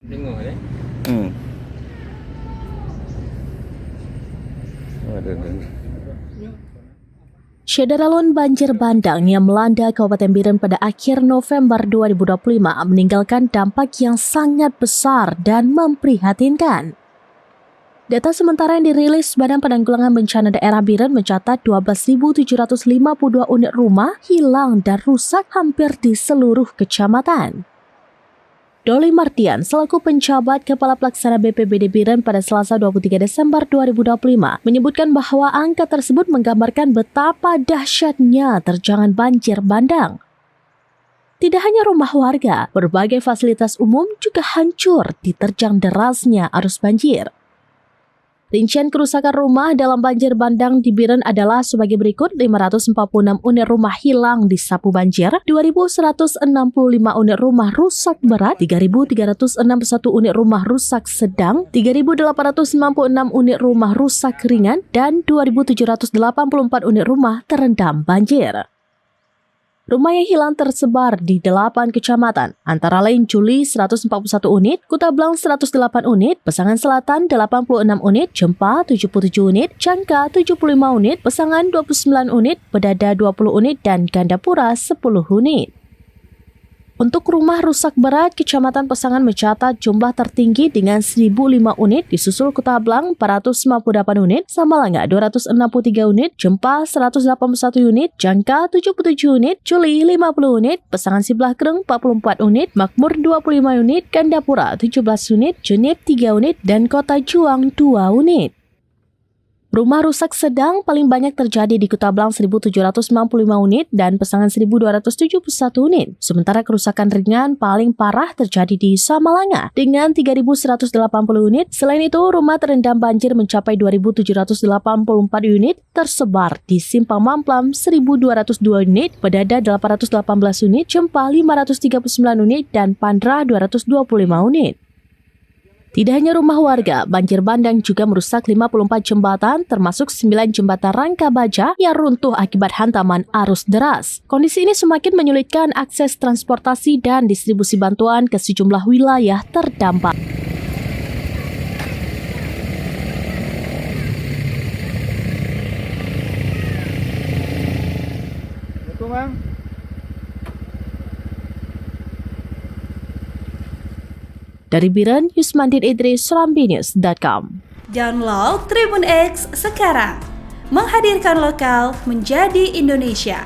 Tengok ya. Syederalun banjir bandang yang melanda Kabupaten Biren pada akhir November 2025 meninggalkan dampak yang sangat besar dan memprihatinkan. Data sementara yang dirilis Badan Penanggulangan Bencana Daerah Biren mencatat 12.752 unit rumah hilang dan rusak hampir di seluruh kecamatan. Doli Martian selaku penjabat Kepala Pelaksana BPBD Biren pada Selasa 23 Desember 2025 menyebutkan bahwa angka tersebut menggambarkan betapa dahsyatnya terjangan banjir bandang. Tidak hanya rumah warga, berbagai fasilitas umum juga hancur diterjang derasnya arus banjir. Rincian kerusakan rumah dalam banjir bandang di Biren adalah sebagai berikut: 546 unit rumah hilang di sapu banjir, 2.165 unit rumah rusak berat, 3.361 unit rumah rusak sedang, 3.896 unit rumah rusak ringan, dan 2.784 unit rumah terendam banjir. Rumah yang hilang tersebar di 8 kecamatan, antara lain Juli 141 unit, Kutablang 108 unit, Pesangan Selatan 86 unit, Jempa 77 unit, Cangka 75 unit, Pesangan 29 unit, Bedada 20 unit, dan Gandapura 10 unit. Untuk rumah rusak berat, Kecamatan Pesangan mencatat jumlah tertinggi dengan 1.005 unit, disusul Kutablang 458 unit, Samalanga 263 unit, Jempa 181 unit, Jangka 77 unit, Juli 50 unit, Pesangan Siblahkereng 44 unit, Makmur 25 unit, Gandapura 17 unit, Junip 3 unit, dan Kota Juang 2 unit. Rumah rusak sedang paling banyak terjadi di Kutablang 1.795 unit dan Pesangan 1.271 unit. Sementara kerusakan ringan paling parah terjadi di Samalanga dengan 3.180 unit. Selain itu, rumah terendam banjir mencapai 2.784 unit tersebar di Simpang Mamplam 1.202 unit, Bedada 818 unit, Jempa 539 unit, dan Pandra 225 unit. Tidak hanya rumah warga, banjir bandang juga merusak 54 jembatan, termasuk 9 jembatan rangka baja yang runtuh akibat hantaman arus deras. Kondisi ini semakin menyulitkan akses transportasi dan distribusi bantuan ke sejumlah wilayah terdampak. Betul, Bang. Dari Biren, Yusmandin Idris, SerambiNews.com. Download Tribun X sekarang, menghadirkan lokal menjadi Indonesia.